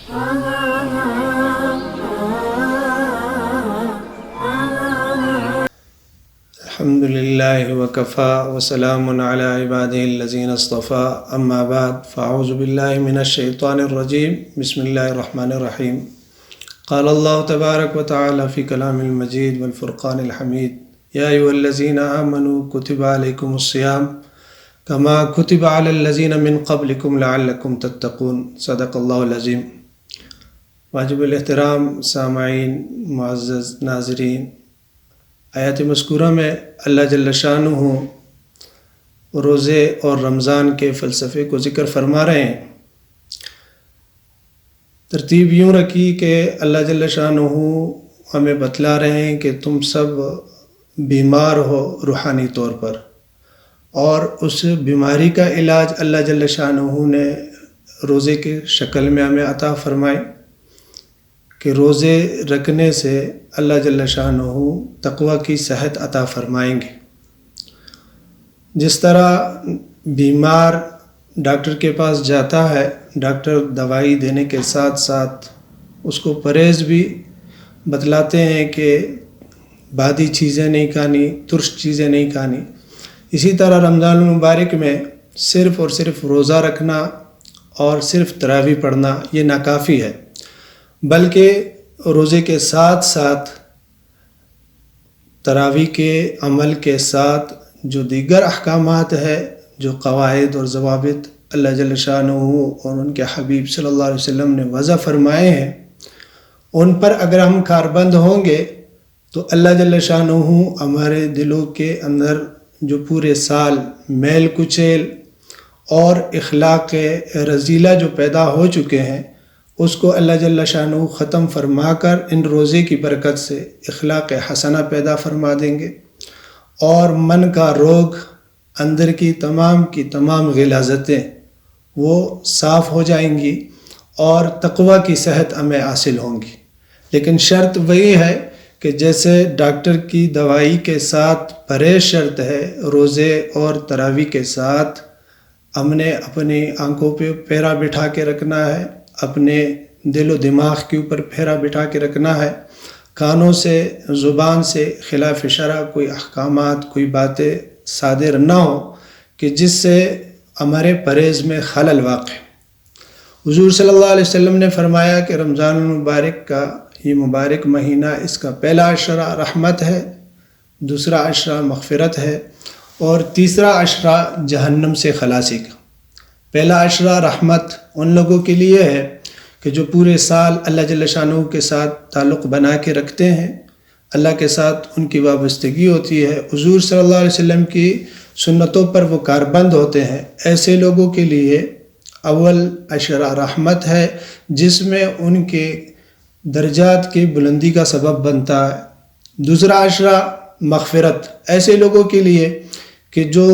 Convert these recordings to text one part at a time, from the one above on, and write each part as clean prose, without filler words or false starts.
الحمد للہ وکفا وسلام علی عبادہ الذین اصطفیٰ اما بعد فاعوذ باللہ من الشیطان الرجیم بسم اللہ الرحمن الرحیم قال اللہ تبارک وتعالی فی کلام المجید والفرقان الحمید یا ایھا الذین آمنوا کتب علیکم الصیام کما کتب علی الذین من قبلکم لعلکم تتقون صدق اللہ العظیم۔ واجب الاحترام سامعین، معزز ناظرین، آیات مذکورہ میں اللہ جل شانہ روزے اور رمضان کے فلسفے کو ذکر فرما رہے ہیں۔ ترتیب یوں رکھی کہ اللہ جل شانہ ہمیں بتلا رہے ہیں کہ تم سب بیمار ہو روحانی طور پر، اور اس بیماری کا علاج اللہ جل شانہ نے روزے کی شکل میں ہمیں عطا فرمائے کہ روزے رکھنے سے اللہ جل شانہ تقوی کی صحت عطا فرمائیں گے۔ جس طرح بیمار ڈاکٹر کے پاس جاتا ہے، ڈاکٹر دوائی دینے کے ساتھ ساتھ اس کو پرہیز بھی بتلاتے ہیں کہ بادی چیزیں نہیں کھانی، ترش چیزیں نہیں کھانی، اسی طرح رمضان المبارک میں صرف اور صرف روزہ رکھنا اور صرف تراویح پڑھنا یہ ناکافی ہے، بلکہ روزے کے ساتھ ساتھ تراویح کے عمل کے ساتھ جو دیگر احکامات ہے، جو قواعد اور ضوابط اللہ جل شانہ اور ان کے حبیب صلی اللہ علیہ وسلم نے وضع فرمائے ہیں، ان پر اگر ہم کاربند ہوں گے تو اللہ جل شانہ ہمارے دلوں کے اندر جو پورے سال میل کچیل اور اخلاق رذیلہ جو پیدا ہو چکے ہیں، اس کو اللہ جل شانہ ختم فرما کر ان روزے کی برکت سے اخلاق حسنہ پیدا فرما دیں گے، اور من کا روگ، اندر کی تمام غلاظتیں وہ صاف ہو جائیں گی اور تقوی کی صحت ہمیں حاصل ہوں گی۔ لیکن شرط وہی ہے کہ جیسے ڈاکٹر کی دوائی کے ساتھ پرہیز شرط ہے، روزے اور تراویح کے ساتھ ہم نے اپنی آنکھوں پہ پہرا بٹھا کے رکھنا ہے، اپنے دل و دماغ کے اوپر پھیرا بٹھا کے رکھنا ہے، کانوں سے زبان سے خلاف شرع کوئی احکامات، کوئی باتیں صادر نہ ہو کہ جس سے ہمارے پرہیز میں خلل واقع۔ حضور صلی اللہ علیہ وسلم نے فرمایا کہ رمضان المبارک کا یہ مبارک مہینہ، اس کا پہلا عشرہ رحمت ہے، دوسرا عشرہ مغفرت ہے، اور تیسرا عشرہ جہنم سے خلاصی کا۔ پہلا عشرہ رحمت ان لوگوں کے لیے ہے کہ جو پورے سال اللہ جل شانہ کے ساتھ تعلق بنا کے رکھتے ہیں، اللہ کے ساتھ ان کی وابستگی ہوتی ہے، حضور صلی اللہ علیہ وسلم کی سنتوں پر وہ کاربند ہوتے ہیں، ایسے لوگوں کے لیے اول عشرہ رحمت ہے، جس میں ان کے درجات کی بلندی کا سبب بنتا ہے۔ دوسرا عشرہ مغفرت، ایسے لوگوں کے لیے کہ جو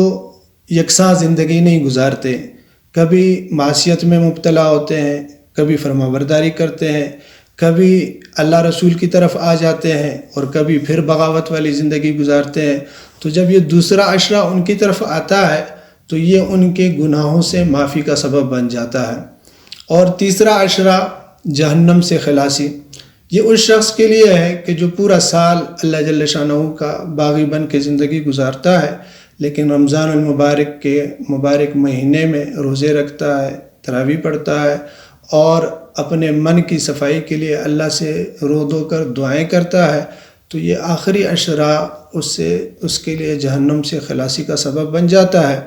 یکساں زندگی نہیں گزارتے، کبھی معصیت میں مبتلا ہوتے ہیں، کبھی فرما برداری کرتے ہیں، کبھی اللہ رسول کی طرف آ جاتے ہیں، اور کبھی پھر بغاوت والی زندگی گزارتے ہیں۔ تو جب یہ دوسرا عشرہ ان کی طرف آتا ہے تو یہ ان کے گناہوں سے معافی کا سبب بن جاتا ہے۔ اور تیسرا عشرہ جہنم سے خلاصی، یہ اس شخص کے لیے ہے کہ جو پورا سال اللہ جل شانہ کا باغی بن کے زندگی گزارتا ہے، لیکن رمضان المبارک کے مبارک مہینے میں روزے رکھتا ہے، تراویح پڑھتا ہے، اور اپنے من کی صفائی کے لیے اللہ سے رو دو کر دعائیں کرتا ہے، تو یہ آخری عشرہ اس کے لیے جہنم سے خلاصی کا سبب بن جاتا ہے،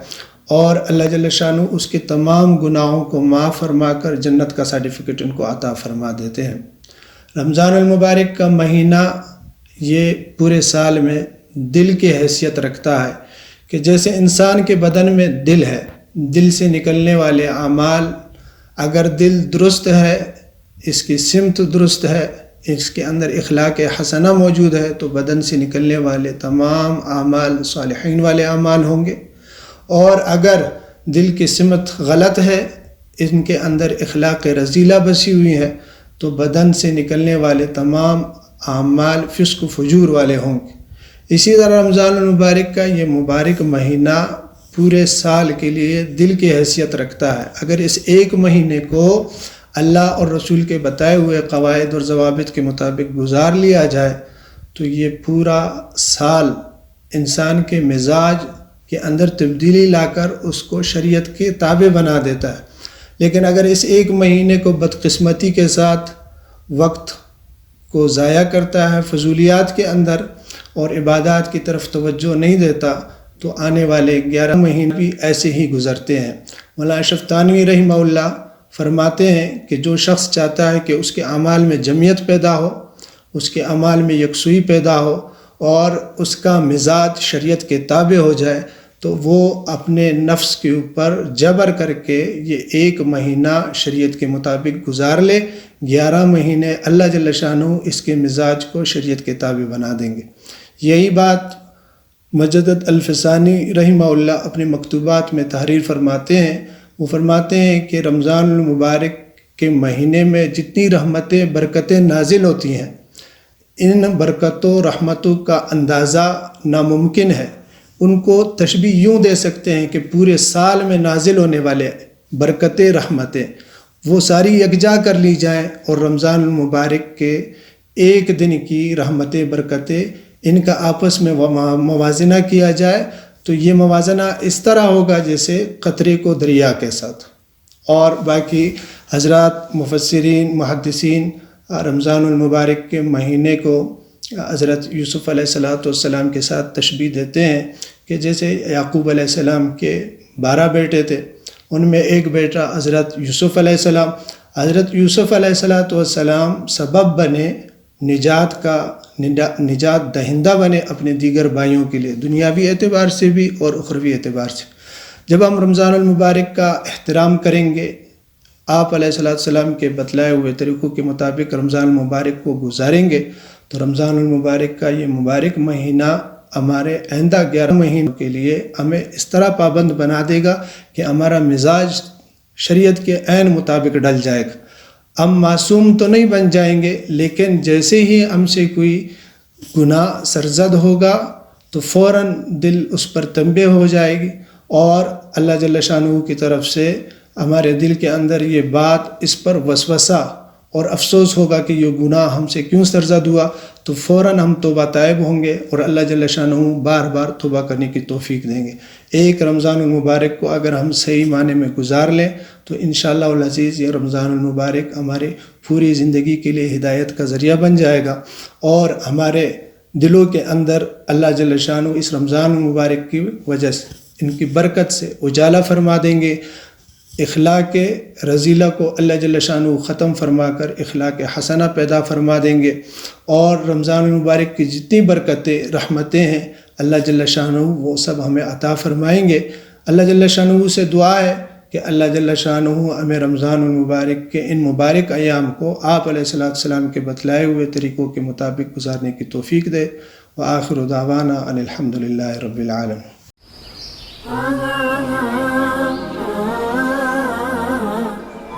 اور اللہ جل شانہ اس کے تمام گناہوں کو معاف فرما کر جنت کا سرٹیفکیٹ ان کو عطا فرما دیتے ہیں۔ رمضان المبارک کا مہینہ یہ پورے سال میں دل کی حیثیت رکھتا ہے کہ جیسے انسان کے بدن میں دل ہے، دل سے نکلنے والے اعمال، اگر دل درست ہے، اس کی سمت درست ہے، اس کے اندر اخلاق حسنہ موجود ہے، تو بدن سے نکلنے والے تمام اعمال صالحین والے اعمال ہوں گے، اور اگر دل کی سمت غلط ہے، ان کے اندر اخلاق رذیلہ بسی ہوئی ہے، تو بدن سے نکلنے والے تمام اعمال فسق و فجور والے ہوں گے۔ اسی طرح رمضان المبارک کا یہ مبارک مہینہ پورے سال کے لیے دل کی حیثیت رکھتا ہے۔ اگر اس ایک مہینے کو اللہ اور رسول کے بتائے ہوئے قواعد اور ضوابط کے مطابق گزار لیا جائے تو یہ پورا سال انسان کے مزاج کے اندر تبدیلی لا کر اس کو شریعت کے تابع بنا دیتا ہے۔ لیکن اگر اس ایک مہینے کو بدقسمتی کے ساتھ وقت کو ضائع کرتا ہے فضولیات کے اندر اور عبادات کی طرف توجہ نہیں دیتا تو آنے والے 11 مہینے بھی ایسے ہی گزرتے ہیں۔ مولانا اشرف تھانوی رحمہ اللہ فرماتے ہیں کہ جو شخص چاہتا ہے کہ اس کے اعمال میں جمعیت پیدا ہو، اس کے اعمال میں یکسوئی پیدا ہو اور اس کا مزاج شریعت کے تابع ہو جائے تو وہ اپنے نفس کے اوپر جبر کر کے یہ ایک مہینہ شریعت کے مطابق گزار لے۔ 11 مہینے اللہ جل شانہ اس کے مزاج کو شریعت کے تابع بنا دیں گے۔ یہی بات مجدد الفسانی رحمہ اللہ اپنے مکتوبات میں تحریر فرماتے ہیں۔ وہ فرماتے ہیں کہ رمضان المبارک کے مہینے میں جتنی رحمتیں برکتیں نازل ہوتی ہیں، ان برکتوں رحمتوں کا اندازہ ناممکن ہے۔ ان کو تشبیہ یوں دے سکتے ہیں کہ پورے سال میں نازل ہونے والے برکتیں رحمتیں وہ ساری یکجا کر لی جائیں اور رمضان المبارک کے ایک دن کی رحمتیں برکتیں ان کا آپس میں موازنہ کیا جائے تو یہ موازنہ اس طرح ہوگا جیسے قطرے کو دریا کے ساتھ۔ اور باقی حضرات مفسرین محدثین رمضان المبارک کے مہینے کو حضرت یوسف علیہ السلام کے ساتھ تشبیہ دیتے ہیں کہ جیسے یعقوب علیہ السلام کے 12 بیٹے تھے، ان میں ایک بیٹا حضرت یوسف علیہ السلام۔ حضرت یوسف علیہ السلام سبب بنے نجات دہندہ بنے اپنے دیگر بھائیوں کے لیے، دنیاوی اعتبار سے بھی اور اخروی اعتبار سے۔ جب ہم رمضان المبارک کا احترام کریں گے، آپ علیہ السلام کے بتلائے ہوئے طریقوں کے مطابق رمضان المبارک کو گزاریں گے تو رمضان المبارک کا یہ مبارک مہینہ ہمارے آئندہ 11 مہینوں کے لیے ہمیں اس طرح پابند بنا دے گا کہ ہمارا مزاج شریعت کے عین مطابق ڈل جائے گا۔ ہم معصوم تو نہیں بن جائیں گے، لیکن جیسے ہی ہم سے کوئی گناہ سرزد ہوگا تو فوراً دل اس پر تنبیہ ہو جائے گی اور اللہ جل شانہ کی طرف سے ہمارے دل کے اندر یہ بات اس پر وسوسہ اور افسوس ہوگا کہ یہ گناہ ہم سے کیوں سرزد ہوا، تو فوراً ہم توبہ طائب ہوں گے اور اللہ جل شانہ بار بار توبہ کرنے کی توفیق دیں گے۔ ایک رمضان المبارک کو اگر ہم صحیح معنی میں گزار لیں تو انشاءاللہ العزیز یہ رمضان المبارک ہمارے پوری زندگی کے لیے ہدایت کا ذریعہ بن جائے گا اور ہمارے دلوں کے اندر اللہ جل شانہ اس رمضان المبارک کی وجہ سے ان کی برکت سے اجالا فرما دیں گے۔ اخلاق رذیلہ کو اللہ جل شانہ ختم فرما کر اخلاق حسنہ پیدا فرما دیں گے اور رمضان المبارک کی جتنی برکتیں رحمتیں ہیں اللہ جل شانہ وہ سب ہمیں عطا فرمائیں گے۔ اللہ جل شانہ سے دعا ہے کہ اللہ جل شانہ ہمیں رمضان المبارک کے ان مبارک ایام کو آپ علیہ السلام کے بتلائے ہوئے طریقوں کے مطابق گزارنے کی توفیق دے۔ وآخر دعوانا ان الحمد للہ رب العالمین۔